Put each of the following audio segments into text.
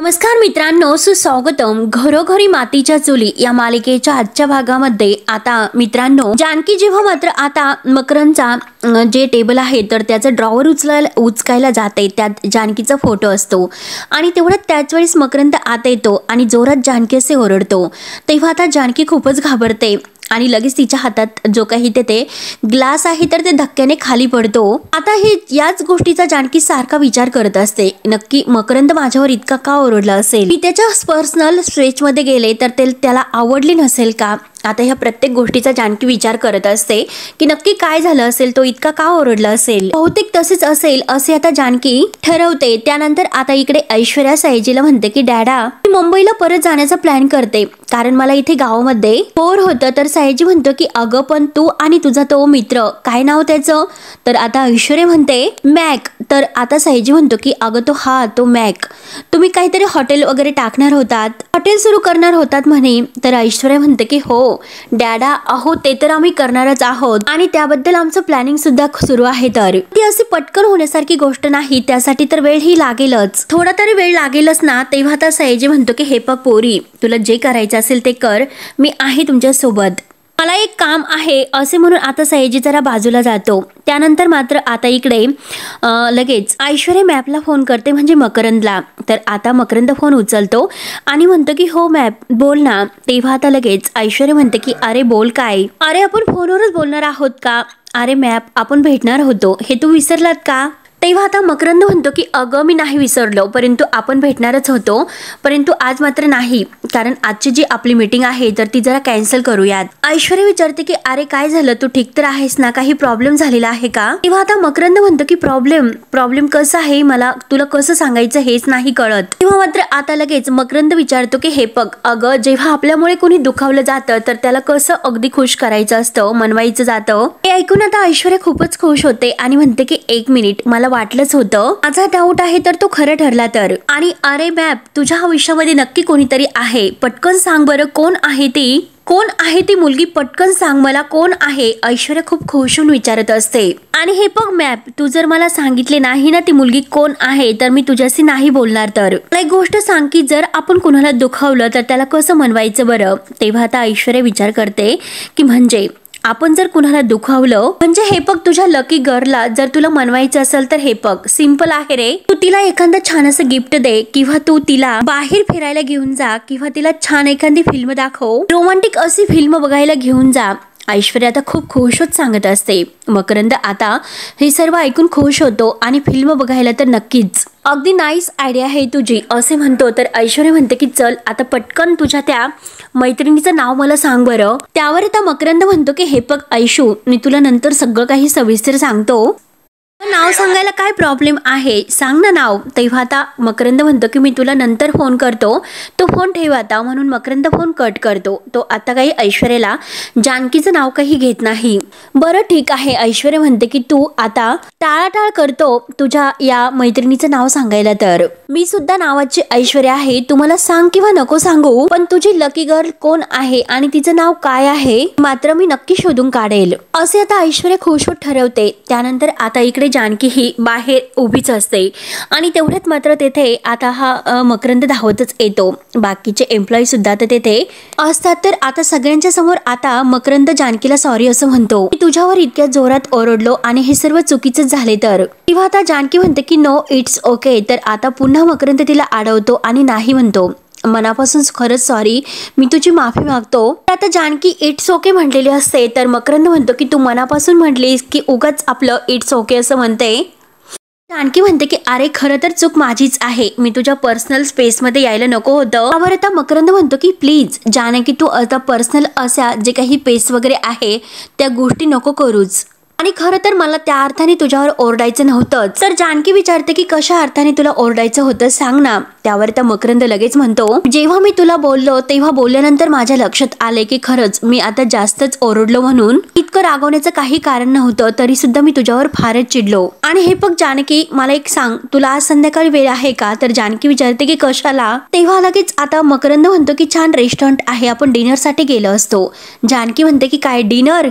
नमस्कार मित्रांनो, सुस्वागतम घरोघरी मातीच्या चुली या मालिकेच्या आजच्या भागामध्ये. आता मित्रांनो, जानकी जेव्हा मात्र आता मकरंदचा जे टेबल आहे तर त्याचं ड्रॉवर उचकायला जाते, त्यात जानकीचा फोटो असतो आणि तेवढ्यात त्याच वेळेस मकरंद आत येतो आणि जोरात जानकी असे ओरडतो. तेव्हा आता जानकी खूपच घाबरते आणि लगेच तिच्या हातात जो काही ते ग्लास आहे तर ते धक्क्याने खाली पडतो. आता हे याच गोष्टीचा जानकी सारखा विचार करत असते, नक्की मकरंद माझ्यावर इतका का ओरडला असेल, मी त्याच्या पर्सनल स्ट्रेच मध्ये गेले तर ते त्याला आवडली नसेल का. आता ह्या प्रत्येक गोष्टीचा जानकी विचार करत असते की नक्की काय झालं असेल, तो इतका का ओरडला असेल. बहुतेक तसेच असेल असे आता जानकी ठरवते. त्यानंतर आता इकडे ऐश्वर्या सयाजीला म्हणते की डॅडा, मी मुंबईला परत जाण्याचा प्लॅन करते कारण मला इथे गावामध्ये बोर होतं. तर सयाजी म्हणतो की अगं पण तू आणि तुझा तो मित्र, काय नाव त्याचं. तर आता ऐश्वर्या म्हणते मॅक. तर आता सयाजी म्हणतो की अगं तो मॅक, तुम्ही काहीतरी हॉटेल वगैरे टाकणार होतात, हॉटेल सुरू करणार होतात म्हणे. तर ऐश्वर्या म्हणते की हो डॅडा, अहो ते तर आम्ही करणारच आहोत आणि त्याबद्दल आमचं प्लॅनिंग सुद्धा सुरू आहे. तर ती अशी पटकन होण्यासारखी गोष्ट नाही, त्यासाठी तर वेळ ही लागेलच, थोडा तरी वेळ लागेलच ना. तेव्हा आता सयाजी म्हणतो की हे बघ पोरी, तुला जे करायचं असेल ते कर, मी आहे तुमच्या सोबत, मला एक काम आहे असे म्हणून आता सयाजी जरा बाजूला जातो. त्यानंतर मात्र आता इकडे लगेच ऐश्वर्या मॅपला फोन करते, म्हणजे मकरंदला. तर आता मकरंद फोन उचलतो आणि म्हणतो की हो मॅप, बोल ना. तेव्हा आता लगेच ऐश्वर्या म्हणते की अरे बोल काय, अरे आपण फोनवरच बोलणार आहोत का, अरे मॅप आपण भेटणार होतो, हे तू विसरलात का. तेव्हा आता मकरंद म्हणतो की अगं मी नाही विसरलो, परंतु आपण भेटणारच होतो, परंतु आज मात्र नाही, कारण आजची जी आपली मीटिंग आहे तर ती जरा कॅन्सल करूयात. ऐश्वर्या विचारते की अरे काय झालं, तू ठीक तर आहेस ना, काही प्रॉब्लेम झालेला आहे का. तेव्हा आता मकरंद म्हणतो की प्रॉब्लेम कसं आहे, मला तुला कसं सांगायचं हेच नाही कळत. तेव्हा मात्र आता लगेच मकरंद विचारतो की हे बघ अगं, जेव्हा आपल्यामुळे कोणी दुखावलं जातं तर त्याला कसं अगदी खुश करायचं असतं, मनवायचं जातं. हे ऐकून आता ऐश्वर्या खूपच खुश होते आणि म्हणते की एक मिनिट, मला वाटलंच होतं, माझा डाऊट आहे तर तो खरं ठरला तर. आणि अरे मॅप, तुझ्या आयुष्यामध्ये नक्की कोणीतरी आहे, पटकन सांग बरं कोण आहे ती मुलगी, पटकन सांग मला कोण आहे. ऐश्वर्या खूप खुश होऊन विचारत असते. आणि हे बघ मॅप, तू जर मला सांगितले नाही ना ती मुलगी कोण आहे तर मी तुझ्याशी नाही बोलणार. तर मला एक गोष्ट सांग की जर आपण कुणाला दुखावलं तर त्याला कसं मनवायचं बरं. तेव्हा आता ऐश्वर्या विचार करते की म्हणजे आपण जर कुणाला दुखावलं, म्हणजे हे बघ तुझ्या लकी गर्लला जर तुला मनवायचं असेल तर हे बघ सिंपल आहे रे, तू तिला एखादं छान असं गिफ्ट दे, किंवा तू तिला बाहेर फिरायला घेऊन जा, किंवा तिला छान एखादी फिल्म दाखव, रोमॅन्टिक अशी फिल्म बघायला घेऊन जा. ऐश्वर्या आता खूप खुश होत सांगत असते. मकरंद आता हे सर्व ऐकून खुश होतो आणि फिल्म बघायला तर नक्कीच, अगदी नाईस आयडिया आहे तुझी असे म्हणतो. तर ऐश्वर्या म्हणते की चल आता पटकन तुझ्या त्या मैत्रिणीचं नाव मला सांग बरं. त्यावर आता मकरंद म्हणतो की हे बघ ऐशू, मी तुला नंतर सगळं काही सविस्तर सांगतो, नाव सांगायला काय प्रॉब्लेम आहे, सांग ना नाव. तेव्हा आता मकरंद म्हणतो की मी तुला नंतर फोन करतो, तो फोन ठेव आता. म्हणून मकरंद फोन कट करतो. तो आता काही ऐश्वर्याला जानकीचं नाव काही घेत नाही. बरं ठीक आहे, ऐश्वर्या म्हणते की तू आता टाळाटाळ करतो तुझ्या या मैत्रिणीचं नाव सांगायला. तर मी सुद्धा नावाची ऐश्वर्या आहे, तुम्हाला सांग किंवा नको सांगू, पण तुझी लकी गर्ल कोण आहे आणि तिचं नाव काय आहे मात्र मी नक्की शोधून काढेल असे आता ऐश्वर्या खुश होत ठरवते. त्यानंतर आता इकडे जानकी ही बाहेर उभीच असते आणि तेवढ्यात मात्र तेथे आता हा मकरंद धावतच येतो. बाकीचे एम्प्लॉई सुद्धा तर तेथे असतात. तर आता सगळ्यांच्या समोर आता मकरंद जानकीला सॉरी असं म्हणतो, मी तुझ्यावर इतक्या जोरात ओरडलो आणि हे सर्व चुकीचं झाले. तर तेव्हा आता जानकी म्हणते की नो इट्स ओके. तर आता पुन्हा मकरंद तिला अडवतो आणि नाही म्हणतो, मनापासून खरंच सॉरी, मी तुझी माफी मागतो. आता जानकी इट्स ओके म्हटलेली असते. तर मकरंद म्हणतो की तू मनापासून म्हटलीस की उगाच आपलं इट्स ओके असं म्हणते. जानकी म्हणते की अरे खरं तर चूक माझीच आहे, मी तुझ्या पर्सनल स्पेसमध्ये यायला नको होतं. त्यावर आता मकरंद म्हणतो की प्लीज जानकी, तू आता पर्सनल अशा जे काही पेस वगैरे आहे त्या गोष्टी नको करूच, आणि खरं तर मला त्या अर्थाने तुझ्यावर ओरडायचं नव्हतं. तर जानकी विचारते की कशा अर्थाने तुला ओरडायचं होतं सांग ना. त्यावर त्या मकरंद लगेच म्हणतो, जेव्हा मी तुला बोललो तेव्हा बोलल्यानंतर माझ्या लक्षात आले की खरंच मी आता जास्तच ओरडलो, म्हणून इतकं रागवण्याचं काही कारण नव्हतं, तरी सुद्धा मी तुझ्यावर फारच चिडलो. आणि हे बघ जानकी, मला एक सांग, तुला आज संध्याकाळी वेळ आहे का. तर जानकी विचारते की कशाला. तेव्हा लगेच आता मकरंद म्हणतो की छान रेस्टॉरंट आहे, आपण डिनरसाठी गेलो असतो. जानकी म्हणते की काय डिनर,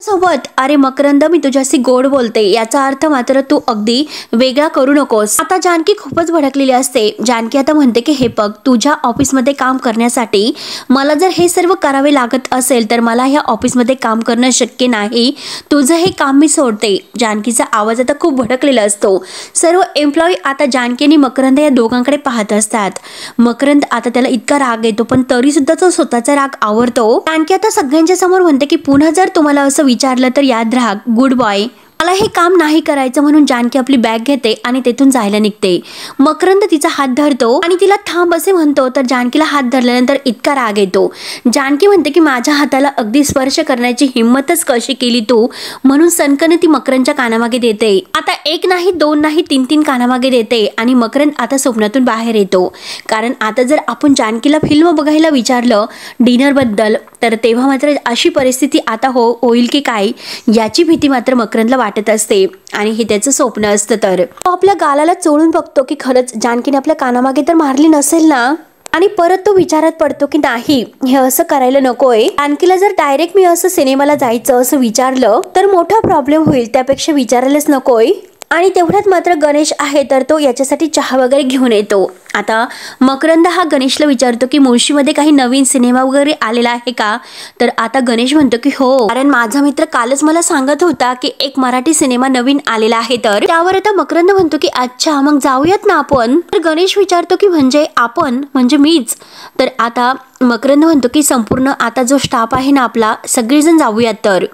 सोबत अरे मकरंद मी तुझ्याशी गोड बोलते याचा अर्थ मात्र तू अगदी वेगळा करू नकोस। आता जानकी खूपच भडकलेली असते। जानकी आता म्हणते की हे बघ तुझ्या ऑफिसमध्ये काम करण्यासाठी मला जर हे सर्व करावे लागत असेल तर मला ह्या ऑफिसमध्ये काम करणं शक्य नाही, तुझं हे काम मी सोडते। जानकीचा आवाज आता खूप भडकलेला असतो। सर्व एम्प्लॉई आता जानकी आणि मकरंद या दोघांकडे पाहत असतात। मकरंद आता त्याला इतका राग येतो पण तरी सुद्धा तो स्वतःचा राग आवरतो। जानकी आता सगळ्यांच्या समोर म्हणते की पुन्हा जर तुम्हाला असं विचारलं तर याद राहा गुड बॉय, मला हे काम नाही करायचं म्हणून जानकी आपली बॅग घेते आणि तेथून जायला निघते। मकरंद तिचा हात धरतो आणि तिला थांब असे म्हणतो तर जानकीला हात धरल्यानंतर इतका राग येतो। जानकी म्हणते की माझ्या हाताला अगदी स्पर्श करण्याची हिम्मतच कशी केली तू, म्हणून सनकने ती मकरंदच्या कानामागे देते। आता एक नाही दोन नाही तीन कानामागे देते आणि मकरंद आता स्वप्नातून बाहेर येतो। कारण आता जर आपण जानकीला फिल्म बघायला विचारलं डिनर बद्दल तर तेव्हा मात्र अशी परिस्थिती आता होईल की काय याची भीती मात्र मकरंदला वाटत असते आणि हे त्याचं स्वप्न असतं। तर तो आपल्या गालाला चोळून बघतो की खरंच जानकीने आपल्या कानामागे तर मारली नसेल ना, आणि परत तो विचारात पडतो की नाही हे असं करायला नकोय। जानकीला जर डायरेक्ट मी असं सिनेमाला जायचं असं विचारलं तर मोठा प्रॉब्लेम होईल, त्यापेक्षा विचारायलाच नकोय। आणि तेवढ्यात मात्र गणेश आहे तर तो याच्यासाठी चहा वगैरे घेऊन येतो। आता मकरंद हा गणेशला विचारतो की मुळशीमध्ये काही नवीन सिनेमा वगैरे आलेला आहे का, तर आता गणेश म्हणतो की हो, कारण माझा मित्र कालच मला सांगत होता की एक मराठी सिनेमा नवीन आलेला आहे। तर त्यावर आता मकरंद म्हणतो की अच्छा मग जाऊयात ना आपण। तर गणेश विचारतो की म्हणजे आपण म्हणजे मीच, तर आता मकरंद म्हणतो की संपूर्ण आता जो स्टाफ आहे ना आपला सगळेजण जाऊयात। तर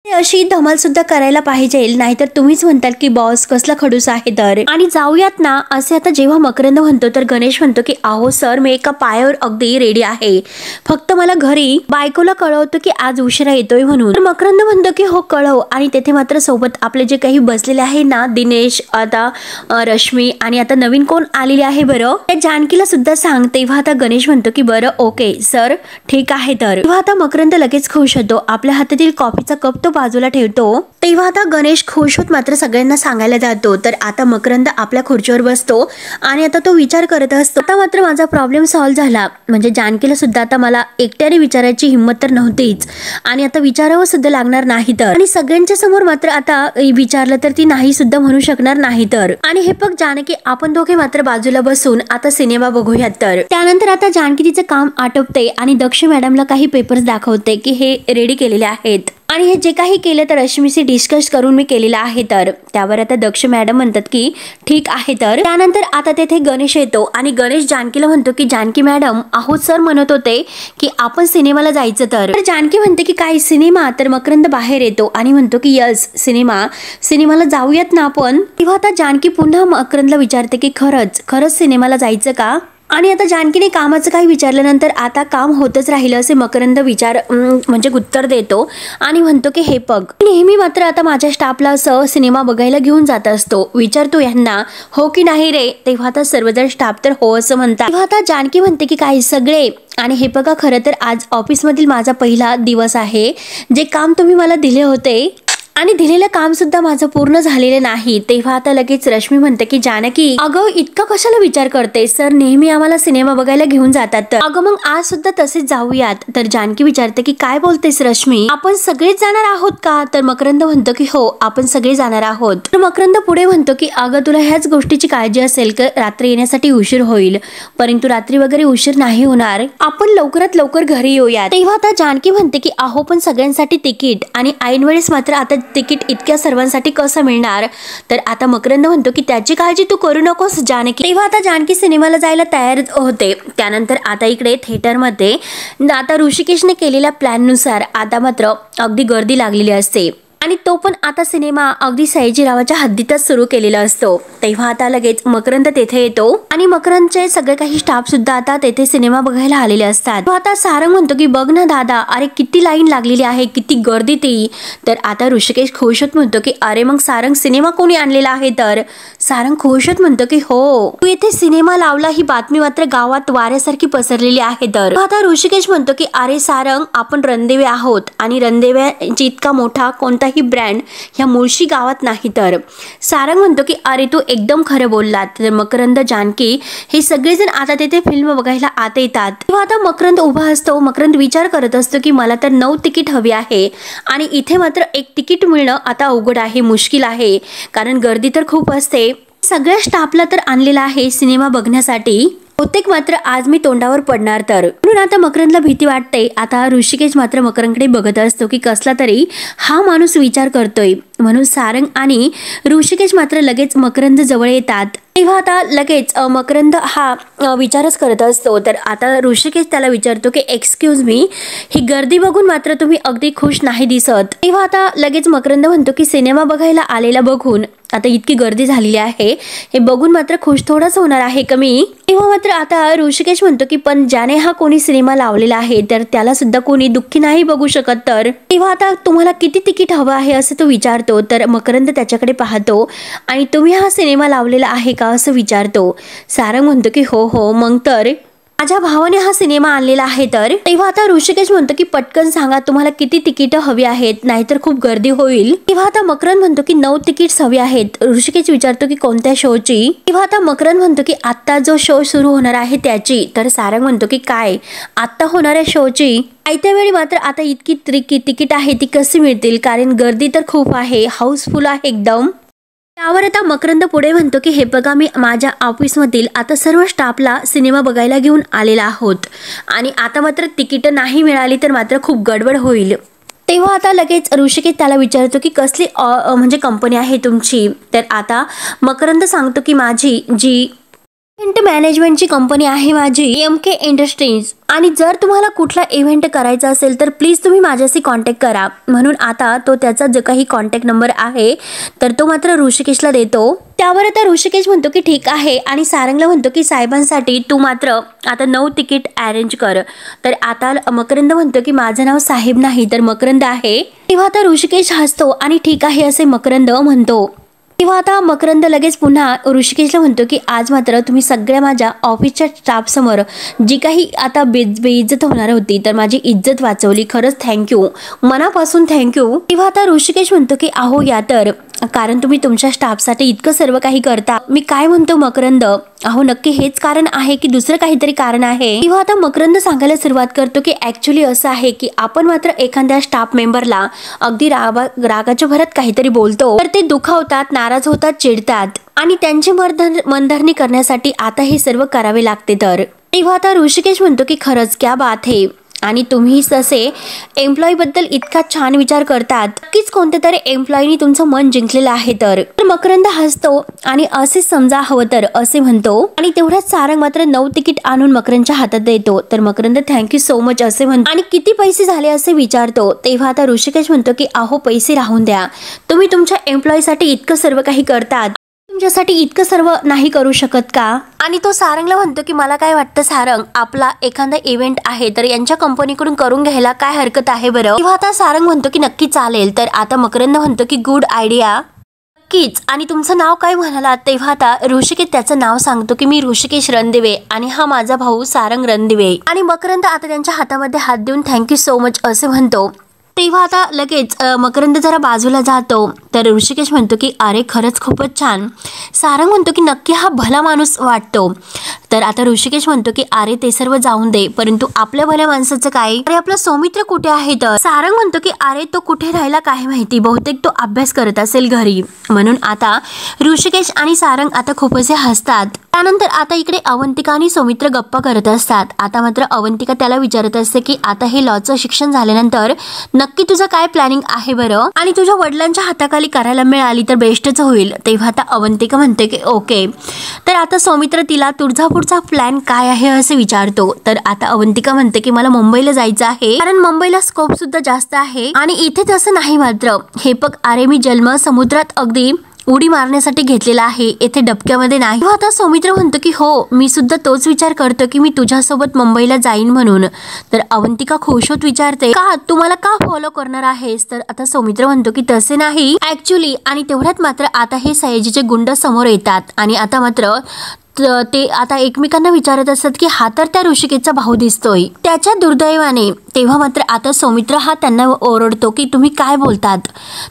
अशी धमाल सुद्धा करायला पाहिजे, नाहीतर तुम्हीच म्हणताल की बॉस कसला खडूस आहे तर, आणि जाऊयात ना असे आता जेव्हा मकरंद म्हणतो तर गणेश म्हणतो की अहो सर मी एका पायावर अगदी रेडी आहे, फक्त मला घरी बायकोला कळवतो की आज उशिरा येतोय म्हणून। तर मकरंद म्हणतो की हो कळव, आणि तेथे मात्र सोबत आपले जे काही बसलेले आहे ना दिनेश, आता रश्मी आणि आता नवीन कोण आलेली आहे बरं त्या जानकीला सुद्धा सांग। तेव्हा आता गणेश म्हणतो की बरं ओके सर ठीक आहे। तर तेव्हा आता मकरंद लगेच खुश होतो, आपल्या हातातील कॉफीचा कप तो बाजूला ठेवतो। तेव्हा आता गणेश खुश होत मात्र सगळ्यांना सांगायला जातो। तर आता मकरंद आपल्या खुर्चीवर बसतो आणि आता तो विचार करत असतो आता मात्र माझा प्रॉब्लेम सॉल्व्ह झाला, म्हणजे जानकीला सुद्धा आता मला एकट्याने विचारायची हिंमत तर नव्हतीच आणि आता विचारावं सुद्धा लागणार नाही। तर आणि सगळ्यांच्या समोर मात्र आता विचारलं तर ती नाही सुद्धा म्हणू शकणार नाही। तर आणि हे बघ जानकी आपण दोघे मात्र बाजूला बसून आता सिनेमा बघूयात। तर त्यानंतर आता जानकी तिचं काम आटोपते आणि दक्ष मॅडमला काही पेपर्स दाखवते की हे रेडी केलेले आहेत आणि हे जे काही केलं तर रश्मीशी डिस्कस करून मी केलेलं आहे। तर त्यावर आता दक्ष मॅडम म्हणतात की ठीक आहे। तर त्यानंतर आता तेथे गणेश येतो आणि गणेश जानकीला म्हणतो की जानकी मॅडम अहो सर म्हणत होते की आपण सिनेमाला जायचं। तर जानकी म्हणते की काय सिनेमा, तर मकरंद बाहेर येतो आणि म्हणतो की यस सिनेमाला जाऊयात ना आपण। तेव्हा आता जानकी पुन्हा मकरंदला विचारते की खरंच सिनेमाला जायचं का, आणि आता जानकीने कामाचं काही विचारल्यानंतर आता काम होतच राहिलं असे मकरंद म्हणजे उत्तर देतो आणि म्हणतो की हे बघ नेहमी मात्र आता माझ्या स्टाफला असं सिनेमा बघायला घेऊन जात असतो, विचारतो यांना हो की नाही रे। तेव्हा आता सर्वजण स्टाफ तर हो असं म्हणतात। तेव्हा आता जानकी म्हणते की काय सगळे, आणि हे बघा खरं तर आज ऑफिसमधील माझा पहिला दिवस आहे, जे काम तुम्ही मला दिले होते आणि दिलेलं काम सुद्धा माझं पूर्ण झालेलं नाही। तेव्हा आता लगेच रश्मी म्हणते की जानकी अगं इतका कशाला विचार करते, सर नेहमी आम्हाला सिनेमा बघायला घेऊन जातात, अगं मग आज सुद्धा तसेच जाऊयात। तर जानकी विचारते की काय बोलतेस रश्मी, आपण सगळेच जाणार आहोत का, तर मकरंद म्हणतो की हो आपण सगळे जाणार आहोत। तर मकरंद पुढे म्हणतो की अगं तुला ह्याच गोष्टीची काळजी असेल की रात्री येण्यासाठी उशीर होईल, परंतु रात्री वगैरे उशीर नाही होणार, आपण लवकरात लवकर घरी येऊयात। तेव्हा आता जानकी म्हणते की अहो पण सगळ्यांसाठी तिकीट, आणि ऐन वेळेस मात्र आता तिकीट इतक्या सर्वांसाठी कसं मिळणार, तर आता मकरंद म्हणतो की त्याची काळजी तू करू नकोस जानकी। तेव्हा आता जानकी सिनेमाला जायला तयार होते। त्यानंतर आता इकडे थिएटरमध्ये आता ऋषिकेशने केलेल्या प्लॅननुसार आता मात्र अगदी गर्दी लागलेली असते आणि तो पण आता सिनेमा अगदी सयाजीरावाच्या हद्दीतच सुरू केलेला असतो। तेव्हा आता लगेच मकरंद तेथे येतो आणि मकरंदचे सगळे काही स्टाफ सुद्धा आता तेथे सिनेमा बघायला आलेले असतात। आता सारंग म्हणतो की बघ ना दादा, अरे किती लाईन लागलेली आहे, किती गर्दी ती। तर आता ऋषिकेश खुश होत म्हणतो की अरे मग सारंग सिनेमा कोणी आणलेला आहे, तर सारंग खुशच म्हणतो की हो, तू इथे सिनेमा लावला ही बातमी मात्र गावात वाऱ्यासारखी पसरलेली आहे. तर आता ऋषिकेश म्हणतो की अरे सारंग, आपण रणदेवे आहोत आणि रणदेव्याची इतका मोठा कोणताही ब्रँड ह्या मुळशी गावात नाही. तर सारंग म्हणतो की अरे तू एकदम खरं बोललात. तर मकरंद, जानकी हे सगळेजण आता तिथे फिल्म बघायला आत येतात. तेव्हा आता मकरंद उभा असतो. मकरंद विचार करत असतो की मला तर 9 तिकीट हवी आहे आणि इथे मात्र एक तिकीट मिळणं आता अवघड आहे, मुश्किल आहे, कारण गर्दी तर खूप असते. सगळ्या स्टाफला तर आणलेला आहे सिनेमा बघण्यासाठी, बहुतेक मात्र आज मी तोंडावर पडणार. तर म्हणून आता मकरंदला भीती वाटते. आता ऋषिकेश मात्र मकरंदकडे बघत असतो की कसला तरी हा माणूस विचार करतोय. म्हणून सारंग आणि ऋषिकेश मात्र लगेच मकरंद जवळ येतात. तेव्हा आता लगेच मकरंद हा विचारच करत असतो. तर आता ऋषिकेश त्याला विचारतो की एक्सक्यूज मी, ही गर्दी बघून मात्र तुम्ही अगदी खुश नाही दिसत. तेव्हा आता लगेच मकरंद म्हणतो की सिनेमा बघायला आलेला बघून आता इतकी गर्दी झालेली आहे, हे बघून मात्र खुश थोडाच होणार आहे का मी. तेव्हा मात्र आता ऋषिकेश म्हणतो की पण ज्याने हा कोणी सिनेमा लावलेला आहे तर त्याला सुद्धा कोणी दुःखी नाही बघू शकत. तर तेव्हा आता तुम्हाला किती तिकीट हवं आहे असं तो विचारतो. तर मकरंद त्याच्याकडे पाहतो आणि तुम्ही हा सिनेमा लावलेला आहे का असं विचारतो. सारंग म्हणतो की हो हो, मग तर माझ्या भावाने हा सिनेमा आणलेला आहे. तर तेव्हा आता ऋषिकेश म्हणतो की पटकन सांगा तुम्हाला किती तिकीट हवी आहेत, नाहीतर खूप गर्दी होईल. तेव्हा आता मकरंद म्हणतो की 9 तिकीट्स हवी आहेत. ऋषिकेश विचारतो की कोणत्या शोची. तेव्हा आता मकरंद म्हणतो की आता जो शो सुरू होणार आहे त्याची. तर सारंग म्हणतो की काय, आता होणाऱ्या शोची. आयत्या वेळी मात्र आता इतकी तिकीट आहे ती कशी मिळतील, कारण गर्दी तर खूप आहे, हाऊसफुल आहे एकदम. त्यावर आता मकरंद पुढे म्हणतो की हे बघा, मी माझ्या ऑफिसमधील आता सर्व स्टाफला सिनेमा बघायला घेऊन आलेला आहोत आणि आता मात्र तिकीट नाही मिळाली तर मात्र खूप गडबड होईल. तेव्हा आता लगेच ऋषिकेश त्याला विचारतो की कसली म्हणजे कंपनी आहे तुमची. तर आता मकरंद सांगतो की माझी जी इव्हेंट मॅनेजमेंटची कंपनी आहे माझी, MK इंडस्ट्रीज, आणि जर तुम्हाला कुठला इव्हेंट करायचा असेल तर प्लीज तुम्ही माझ्याशी कॉन्टॅक्ट करा. म्हणून आता तो त्याचा जो काही कॉन्टॅक्ट नंबर आहे तर तो मात्र ऋषिकेशला देतो. त्यावर आता ऋषिकेश म्हणतो की ठीक आहे आणि सारंगला म्हणतो की साहेबांसाठी तू मात्र आता 9 तिकीट अरेंज कर. तर आता मकरंद म्हणतो की माझं नाव साहेब नाही तर मकरंद आहे. तेव्हा आता ऋषिकेश हसतो आणि ठीक आहे असे मकरंद म्हणतो. तेव्हा आता मकरंद लगेच पुन्हा ऋषिकेशला म्हणतो की आज मात्र तुम्ही सगळ्या माझ्या ऑफिसच्या स्टाफ समोर जी काही आता बेइज्जत होणार होती तर माझी इज्जत वाचवली, खरंच थँक्यू, मनापासून थँक्यू. तेव्हा आता ऋषिकेश म्हणतो की अहो या तर, कारण तुम्ही तुमच्या स्टाफसाठी इतकं सर्व काही करता. मी काय म्हणतो मकरंद, अहो नक्की हेच कारण आहे की दुसरं काहीतरी कारण आहे. तेव्हा आता मकरंद सांगायला सुरुवात करतो की ऍक्च्युली असं आहे की आपण मात्र एखाद्या स्टाफ मेंबरला अगदी रागाच्या भरात काहीतरी बोलतो तर ते दुखावतात, नाराज होतात, चिडतात आणि त्यांची मनधरणी करण्यासाठी आता हे सर्व करावे लागते. तर तेव्हा आता ऋषिकेश म्हणतो की खरंच क्या बात है, आणि तुम्ही तसे एम्प्लॉई बद्दल इतका छान विचार करतात, नक्कीच कोणत्या तरी एम्प्लॉईनी तुमचं मन जिंकलेलं आहे. तर मकरंद हसतो आणि असे समजा हवं तर असे म्हणतो आणि तेवढ्याच सारंग मात्र 9 तिकीट आणून मकरंदच्या हातात देतो. तर मकरंद थँक्यू सो मच असे म्हणतो आणि किती पैसे झाले असे विचारतो. तेव्हा आता ऋषिकेश म्हणतो की अहो पैसे राहून द्या, तुम्ही तुमच्या एम्प्लॉईसाठी इतकं सर्व काही करतात, तुमच्यासाठी इतकं सर्व नाही करू शकत का. आणि तो सारंगला म्हणतो की मला काय वाटतं सारंग, आपला एखादा इव्हेंट आहे तर यांच्या कंपनीकडून करून घ्यायला काय हरकत आहे बरं. तेव्हा आता सारंग म्हणतो की नक्की चालेल. तर आता मकरंद म्हणतो की गुड आयडिया, नक्कीच, आणि तुमचं नाव काय म्हणालात. तेव्हा आता ऋषिकेश त्याचं नाव सांगतो की मी ऋषिकेश रणदिवे आणि हा माझा भाऊ सारंग रणदिवे. आणि मकरंद आता त्यांच्या हातामध्ये हात देऊन थँक्यू सो मच असे म्हणतो. तेव्हा आता लगेच मकरंद जरा बाजूला जातो. तर ऋषिकेश म्हणतो की अरे खरंच खूपच छान. सारंग म्हणतो की नक्की हा भला माणूस वाटतो. तर आता ऋषिकेश म्हणतो की अरे ते सर्व जाऊन दे, परंतु आपल्या भल्या माणसाचं काय, अरे आपला सौमित्र कुठे आहे. तर सारंग म्हणतो की अरे तो कुठे राहिला काय माहिती, बहुतेक तो अभ्यास करत असेल घरी. म्हणून आता ऋषिकेश आणि सारंग आता खूप असे हसतात. त्यानंतर आता इकडे अवंतिका आणि सौमित्र गप्पा करत असतात. आता मात्र अवंतिका त्याला विचारत असते की आता हे लॉचं शिक्षण झाल्यानंतर नक्की तुझं काय प्लॅनिंग आहे बरं, आणि तुझ्या वडिलांच्या हाताखाली करायला मिळाली तर बेस्टच होईल. तेव्हा आता अवंतिका म्हणते की ओके. तर आता सौमित्र तिला तुझा पुढचा प्लॅन काय आहे असे विचारतो. तर आता अवंतिका म्हणते की मला मुंबईला जायचं आहे, कारण मुंबईला स्कोप सुद्धा जास्त आहे आणि इथे तसं नाही. मात्र हे बघ अरे मी जन्म समुद्रात अगदी उडी मारण्यासाठी घेतलेला आहे, येथे डबक्यामध्ये नाही। आता सौमित्र म्हणतो की हो, मी सुद्धा तोच विचार करतो की मी तुझ्यासोबत मुंबईला जाईन म्हणून। तर अवंतिका खुश होत विचारते, का तू मला का फॉलो करणार आहेस? तर आता सौमित्र म्हणतो की तसे नाही ऍक्च्युली। आणि तेवढ्यात मात्र आता हे सयाजीचे गुंड समोर येतात आणि आता मात्र ते आता एकमेकांना विचारत असतात की हा तर त्या ऋषिकेशचा भाऊ दिसतोय, त्याच्या दुर्दैवाने। तेव्हा मात्र आता सौमित्र हा त्यांना ओरडतो की तुम्ही काय बोलतात?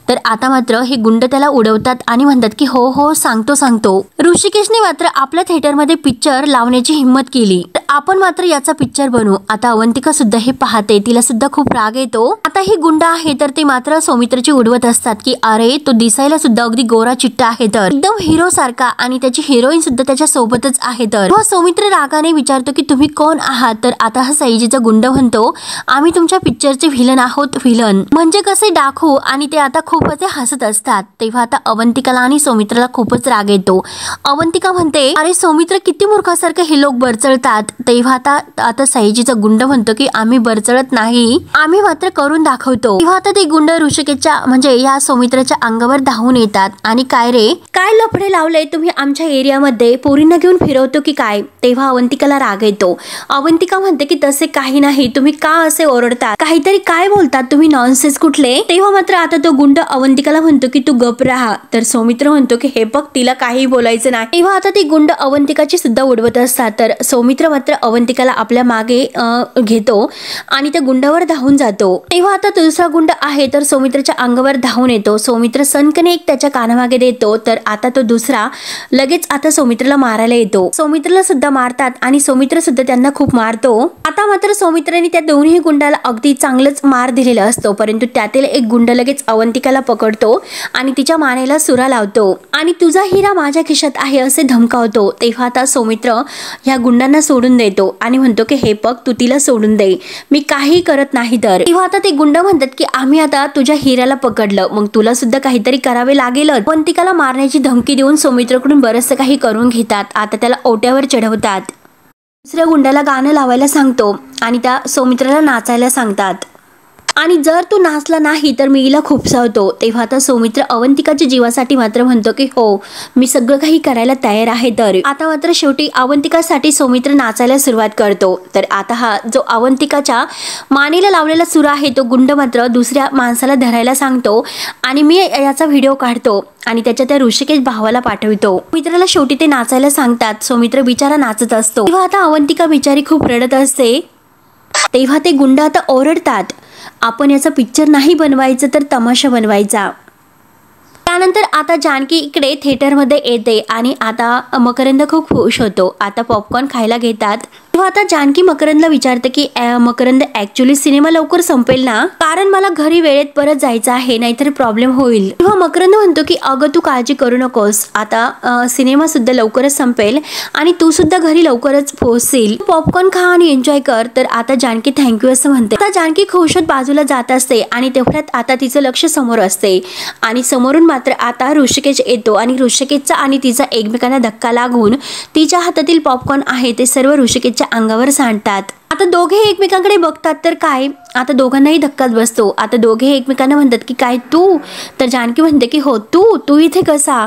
तर आता मात्र हे गुंड त्याला उडवतात आणि म्हणतात की हो हो सांगतो। ऋषिकेशने मात्र आपल्या थिएटरमध्ये पिक्चर लावण्याची हिंमत केली, तर आपण मात्र याचा पिक्चर बनवू। आता अवंतिका सुद्धा हे पाहते, तिला सुद्धा खूप राग येतो। आता ही गुंड आहे तर ते मात्र सौमित्रची उडवत असतात की अरे तो दिसायला सुद्धा अगदी गोरा चिट्टा आहे, तर एकदम हिरो सारखा, आणि त्याची हिरोईन सुद्धा त्याच्या सोबतच आहे। तर सौमित्र रागाने विचारतो की तुम्ही कोण आहात? तर आता हा सयाजीचा गुंड म्हणतो आम्ही तुमच्या पिक्चरचे व्हिलन आहोत, व्हिलन म्हणजे कसे डाकू। आणि ते आता खूप असे हसत असतात। तेव्हा आता अवंतिकाला आणि सौमित्रला खूपच राग येतो। अवंतिका म्हणते अरे सौमित्र किती मूर्खासारखे हे लोक बरचळतात। तेव्हा आता सयाजीचा गुंड म्हणतो की आम्ही बरचळत नाही, आम्ही मात्र करून दाखवतो। तेव्हा आता ते गुंड ऋषिकेशच्या म्हणजे या सौमित्राच्या अंगावर धावून येतात आणि काय रे, काय लफडे लावले तुम्ही आमच्या एरियामध्ये, पोरींना घेऊन फिरवतो की काय? तेव्हा अवंतिकाला राग येतो। अवंतिका म्हणते की तसे काही नाही, तुम्ही का असे ओरडतात, काहीतरी काय बोलतात तुम्ही, नॉनसेन्स कुठले? तेव्हा मात्र आता तो गुंड अवंतिकाला म्हणतो की तू गप राहा। तर सौमित्र म्हणतो की हे बघ तिला काही बोलायचं नाही। तेव्हा आता ती गुंड अवंतिकाची सुद्धा उडवत असतात, तर सौमित्र मात्र अवंतिकाला आपल्या मागे घेतो आणि त्या गुंडावर धावून जातो। तेव्हा आता दुसरा गुंड आहे तर सौमित्रच्या अंगावर धावून येतो। सौमित्र सनकने एक त्याच्या कानामागे देतो, तर आता तो दुसरा लगेच आता सौमित्रला मारायला येतो। सौमित्रला सुद्धा मारतात आणि सौमित्र सुद्धा त्यांना खूप मारतो। आता मात्र सौमित्राने त्या दोन्ही गुंडाला अगदी चांगलंच मार दिलेला असतो, परंतु त्यातील एक गुंड लगेच अवंतिकाला पकडतो आणि तिच्या मानेला सुरा लावतो आणि तुझा हिरा माझ्या खिशात आहे असे धमकावतो। तेव्हा आता सौमित्र ह्या गुंडांना सोडून देतो आणि म्हणतो की हे बघ तू तिला सोडून दे, मी काही करत नाही। तर तेव्हा आता ते गुंड म्हणतात की आम्ही आता तुझ्या हिऱ्याला पकडलं, मग तुला सुद्धा काहीतरी करावे लागेल। अवंतिकाला मारण्याची धमकी देऊन सौमित्रकडून बरंचसं काही करून घेतात। आता त्याला ओट्यावर चढवतात, दुसऱ्या गुंडाला गाणं लावायला सांगतो आणि त्या सौमित्राला नाचायला सांगतात आणि जर तू नाचला नाही तर मी हिला खुपसावतो। तेव्हा आता सौमित्र अवंतिकाच्या जीवासाठी मात्र म्हणतो की हो मी सगळं काही करायला तयार आहे। तर आता मात्र शेवटी अवंतिकासाठी सौमित्र नाचायला सुरुवात करतो। तर आता हा जो अवंतिकाच्या मानेला लावलेला सुरा आहे तो गुंड मात्र दुसऱ्या माणसाला धरायला सांगतो आणि मी याचा व्हिडिओ काढतो आणि त्याच्या त्या ऋषिकेश भावाला पाठवितो। मित्राला शेवटी ते नाचायला सांगतात, सौमित्र बिचारा नाचत असतो। तेव्हा आता अवंतिका बिचारी खूप रडत असते। तेव्हा ते गुंड आता ओरडतात आपण याचा पिक्चर नाही बनवायचं तर तमाशा बनवायचा। त्यानंतर आता जानकी इकडे थिएटरमध्ये येते आणि आता मकरंद खूप खुश होतो। आता पॉपकॉर्न खायला घेतात। तेव्हा आता जानकी मकरंदला विचारते की मकरंद ऍक्च्युली सिनेमा लवकर संपेल ना, कारण मला घरी वेळेत परत जायचं आहे, नाहीतर प्रॉब्लेम होईल। तेव्हा मकरंद म्हणतो की अगं तू काळजी करू नकोस, आता सिनेमा सुद्धा लवकरच संपेल आणि तू सुद्धा घरी लवकरच पोहोचशील, पॉपकॉर्न खा आणि एन्जॉय कर। तर आता जानकी थँक्यू असं म्हणते। आता जानकी खुश होत बाजूला जात असते आणि तेवढ्यात आता तिचं लक्ष समोर असते आणि समोरून मात्र आता ऋषिकेश येतो आणि ऋषिकेशचा आणि तिचा एकमेकांना धक्का लागून तिच्या हातातील पॉपकॉर्न आहे ते सर्व ऋषिकेशच्या अंगावर सांडतात। आता दोघे एकमेकांकडे बघतात तर काय, आता दोघांनाही धक्काच बसतो। आता दोघे एकमेकांना म्हणतात की काय तू? तर जानकी म्हणते की हो तू इथे कसा?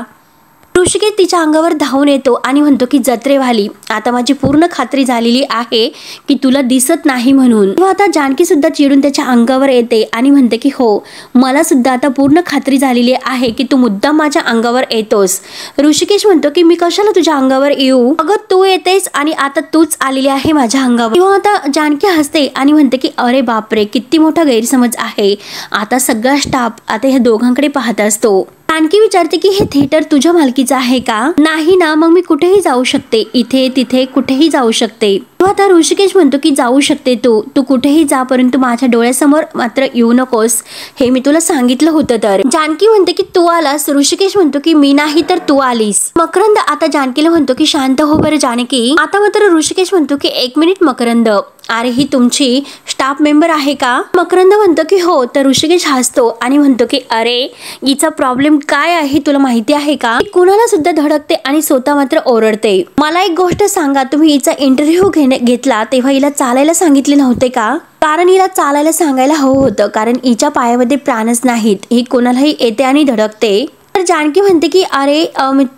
ऋषिकेश तिच्या अंगावर धावून येतो आणि म्हणतो की जत्रेवाली आता माझी पूर्ण खात्री झालेली आहे की तुला दिसत नाही म्हणून। तेव्हा आता जानकी सुद्धा चिडून त्याच्या अंगावर येते आणि म्हणते की हो मला सुद्धा आता पूर्ण खात्री झालेली आहे की तू मुद्दाम माझ्या अंगावर येतोस। ऋषिकेश म्हणतो की मी कशाला तुझ्या अंगावर येऊ, अगं तू येतेस आणि आता तूच आलेली आहे माझ्या अंगावर। तेव्हा आता जानकी हसते आणि म्हणते की अरे बापरे किती मोठा गैरसमज आहे। आता सगळा स्टाफ आता ह्या दोघांकडे पाहत असतो। जानकी विचारते की हे थिएटर तुझ्या मालकीचं आहे का? नाही ना, मग मी कुठेही जाऊ शकते, इथे तिथे कुठेही जाऊ शकते। आता ऋषिकेश म्हणतो की जाऊ शकते तू कुठेही जा, परंतु माझ्या डोळ्यासमोर मात्र येऊ नकोस, हे मी तुला सांगितलं होतं। तर जानकी म्हणते की तू आलास, ऋषिकेश म्हणतो की मी नाही तर तू आलीस। मकरंद आता जानकीला म्हणतो की शांत हो बरं जानकी। आता मात्र ऋषिकेश म्हणतो की एक मिनिट मकरंद, अरे ही तुमची स्टाफ मेंबर आहे का? मकरंद म्हणतो की हो। तर ऋषिकेश हसतो आणि म्हणतो की अरे हिचा प्रॉब्लेम काय आहे तुला माहिती आहे का? कुणाला सुद्धा धडकते आणि स्वतः मात्र ओरडते। मला एक गोष्ट सांगा, तुम्ही हिचा इंटरव्ह्यू घेतला तेव्हा हिला चालायला सांगितले नव्हते का? कारण हिला चालायला सांगायला हवं होतं, कारण हिच्या पायामध्ये प्राणच नाहीत, ही कोणालाही येते आणि धडकते। तर जानकी म्हणते की अरे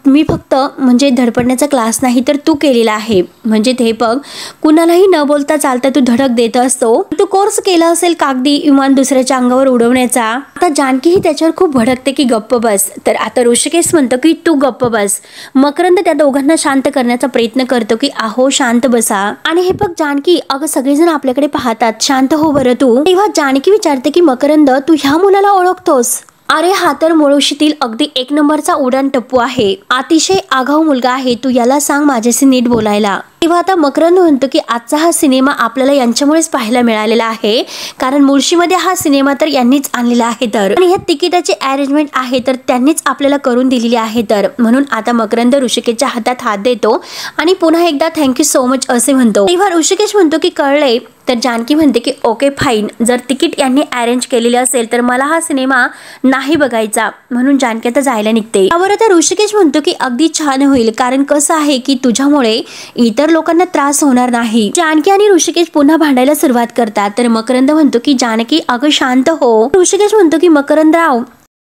मी फक्त म्हणजे धडपडण्याचा क्लास नाही तर तू केलेला आहे, म्हणजे ते बघ कुणालाही न बोलता चालता तू धडक देत असतो, तू कोर्स केला असेल कागदी विमान दुसऱ्याच्या अंगावर उडवण्याचा. आता जानकी ही त्याच्यावर खूप भडकते की गप्प बस. तर आता ऋषिकेश म्हणतो की तू गप्प बस. मकरंद त्या दोघांना शांत करण्याचा प्रयत्न करतो की आहो शांत बसा. आणि हे बघ जानकी, अगं सगळेजण आपल्याकडे पाहतात, शांत हो बरं तू. तेव्हा जानकी विचारते की मकरंद तू ह्या मुलाला ओळखतोस? अरे हा तर मुळशीतील अगदी एक नंबरचा उडान टप्पू आहे, अतिशय आगाऊ मुलगा आहे, तू याला सांग माझ्याशी नीट बोलायला. तेव्हा आता मकरंद म्हणतो की आजचा हा सिनेमा आपल्याला यांच्यामुळेच पाहायला मिळालेला आहे, कारण मुळशीमध्ये हा सिनेमा तर यांनीच आणलेला आहे तर, आणि ह्या तिकिटाची अरेंजमेंट आहे तर त्यांनीच आपल्याला करून दिलेली आहे तर. म्हणून आता मकरंद ऋषिकेशच्या हातात हात देतो आणि पुन्हा एकदा थँक्यू सो मच असे म्हणतो. तेव्हा ऋषिकेश म्हणतो की कळलंय. तर जानकी म्हणते की ओके फाईन, जर तिकीट यांनी अरेंज केलेले असेल तर मला हा सिनेमा नाही बघायचा. म्हणून जानकी आता जायला निघते. त्यावर आता ऋषिकेश म्हणतो की अगदी छान होईल, कारण कसं आहे की तुझ्यामुळे इतर लोकांना त्रास होणार नाही. जानकी आणि ऋषिकेश पुन्हा भांडायला सुरुवात करतात. तर मकरंद म्हणतो की जानकी अगं शांत हो. ऋषिकेश म्हणतो की मकरंदराव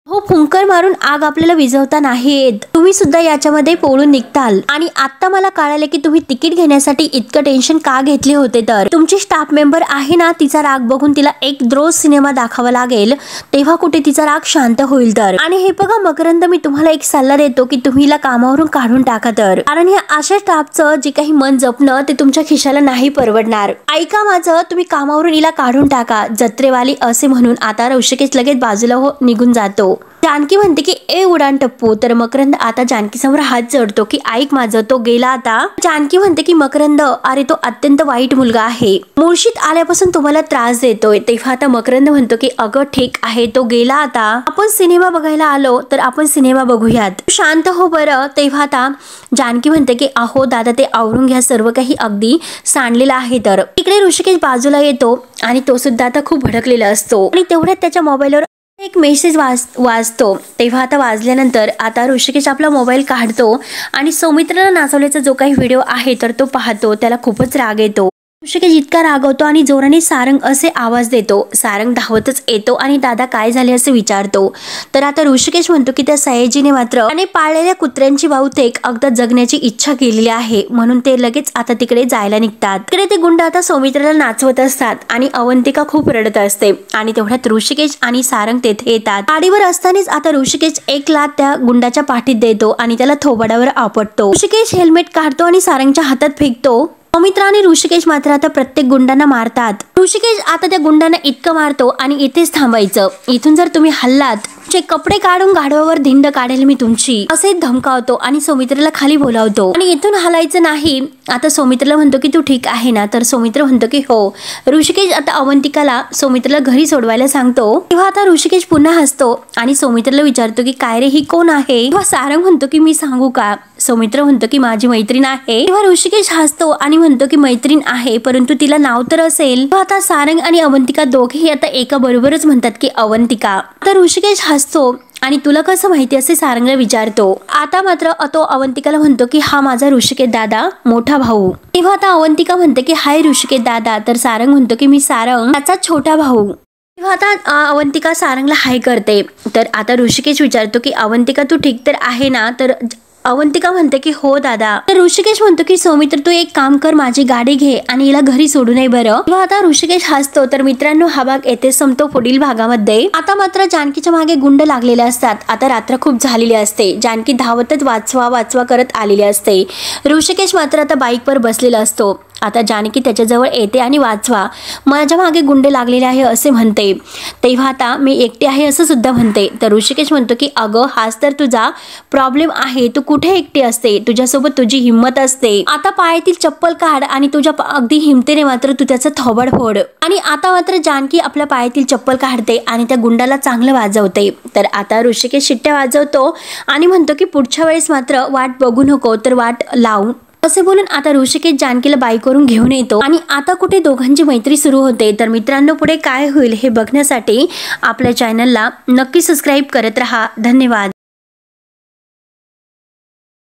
हो, फुंकर मारून आग आपल्याला विझवता नाही येत, तुम्ही सुद्धा याच्यामध्ये पोळून निघताल. आणि आता मला कळाले की तुम्ही तिकीट घेण्यासाठी इतकं टेन्शन का घेतले होते. तर तुमची स्टाफ मेंबर आहे ना, तिचा राग बघून तिला एक रोज सिनेमा दाखवावा लागेल, तेव्हा कुठे तिचा राग शांत होईल तर. आणि हे बघा मकरंद, मी तुम्हाला एक सल्ला देतो की तुम्ही हिला कामावरून काढून टाका तर, कारण ह्या अशा स्टाफचं जे काही मन जपणं ते तुमच्या खिशाला नाही परवडणार. ऐका माझं, तुम्ही कामावरून हिला काढून टाका जत्रेवाली असे म्हणून आता ऋषिकेश लगेच बाजूला निघून जातो. जानकी म्हणते की ए उडान टप्पू. तर मकरंद आता जानकी समोर हात जोडतो की ऐक माझं, तो गेला आता. जानकी म्हणते की मकरंद अरे तो अत्यंत वाईट मुलगा आहे, मुळशीत आल्यापासून तुम्हाला त्रास देतोय. तेव्हा आता मकरंद म्हणतो की अगं ठीक आहे, तो गेला आता, आपण सिनेमा बघायला आलो तर आपण सिनेमा बघूयात, शांत हो बरं. तेव्हा आता जानकी म्हणते की अहो दादा ते आवरून घ्या, सर्व काही अगदी सांडलेलं आहे. तर इकडे ऋषिकेश बाजूला येतो आणि तो सुद्धा आता खूप भडकलेला असतो आणि तेवढ्यात त्याच्या मोबाईलवर एक मेसेज वाजतो. तेव्हा आता वाजल्यानंतर आता ऋषिकेश आपला मोबाईल काढतो आणि सौमित्राला नाचवल्याचा जो काही व्हिडिओ आहे तर तो पाहतो. त्याला खूपच राग येतो. ऋषिकेश इतका रागवतो आणि जोराने सारंग असे आवाज देतो. सारंग धावतच येतो आणि दादा काय झाले असे विचारतो. तर आता ऋषिकेश म्हणतो की त्या सयाजीने मात्र त्याने पाळलेल्या कुत्र्यांची बहुतेक अगदी जगण्याची इच्छा केलेली आहे, म्हणून ते लगेच आता तिकडे जायला निघतात. तिकडे ते गुंड आता सौमित्राला नाचवत असतात आणि अवंतिका खूप रडत असते आणि तेवढ्यात ऋषिकेश आणि सारंग तेथे येतात. गाडीवर असतानाच आता ऋषिकेश एक लात त्या गुंडाच्या पाठीत देतो आणि त्याला थोबाडावर आपटतो. ऋषिकेश हेल्मेट काढतो आणि सारंगच्या हातात फेकतो. सौमित्रा आणि ऋषिकेश मात्र आता प्रत्येक गुंडांना मारतात. ऋषिकेश आता त्या गुंडांना इतकं मारतो आणि इथेच थांबायचं, इथून जर तुम्ही हल्लात कपडे काढून गाढवावर धिंड काढेल मी तुमची, असे धमकावतो आणि सौमित्राला खाली बोलावतो आणि इथून हलायचं नाही. आता सौमित्राला म्हणतो की तू ठीक आहे ना. तर सौमित्र म्हणतो की हो. ऋषिकेश आता अवंतिकाला सौमित्राला घरी सोडवायला सांगतो. तेव्हा आता ऋषिकेश पुन्हा हसतो आणि सौमित्राला विचारतो की काय रे ही कोण आहे. तेव्हा सारंग म्हणतो की मी सांगू का. सौमित्र म्हणतो की माझी मैत्रीण आहे. तेव्हा ऋषिकेश हसतो आणि म्हणतो की मैत्रीण आहे परंतु तिला नाव तर असेल. आता सारंग आणि अवंतिका दोघेही आता एका बरोबरच म्हणतात की अवंतिका. तर ऋषिकेश हसतो आणि तुला कसं माहिती असे सारंगला विचारतो. आता मात्र तो अवंतिकाला म्हणतो की हा माझा ऋषिकेश दादा मोठा भाऊ. तेव्हा आता अवंतिका म्हणते की हाय ऋषिकेश दादा. तर सारंग म्हणतो की मी सारंग त्याचा छोटा भाऊ. तेव्हा आता अवंतिका सारंगला हाय करते. तर आता ऋषिकेश विचारतो की अवंतिका तू ठीक तर आहे ना. तर अवंतिका म्हणते की हो दादा. तर ऋषिकेश म्हणतो की सौमित्र तू एक काम कर, माझी गाडी घे आणि हिला घरी सोडू नये बरं. तेव्हा आता ऋषिकेश हसतो. तर मित्रांनो हा भाग येथे संपतो. पुढील भागामध्ये आता मात्र जानकीच्या मागे गुंड लागलेले असतात. आता रात्र खूप झालेली असते. जानकी धावतच वाचवा करत आलेली असते. ऋषिकेश मात्र आता बाईकवर बसलेला असतो. आता जानकी त्याच्याजवळ येते आणि वाचवा माझ्या मागे गुंडे लागलेले आहे असे म्हणते. तेव्हा आता मी एकटी आहे असं सुद्धा म्हणते. तर ऋषिकेश म्हणतो की अगं हाच तर तुझा प्रॉब्लेम आहे, तू कुठे एकटी असते, तुझ्यासोबत तुझी हिंमत असते. आता पायातील चप्पल काढ आणि तुझ्या अगदी हिमतेने मात्र तू त्याचं थोबाड फोड. आणि आता मात्र जानकी आपल्या पायातील चप्पल काढते आणि त्या गुंडाला चांगलं वाजवते. तर आता ऋषिकेश शिट्ट्या वाजवतो आणि म्हणतो की पुढच्या वेळेस मात्र वाट बघू नको तर वाट लावू असे बोलून आता ऋषिकेश जानकीला बाईकवरून घेऊन येतो आणि आता कुठे दोघांची मैत्री सुरू होते. तर मित्रांनो पुढे काय होईल हे बघण्यासाठी आपल्या चॅनलला नक्की सबस्क्राईब करत राहा. धन्यवाद.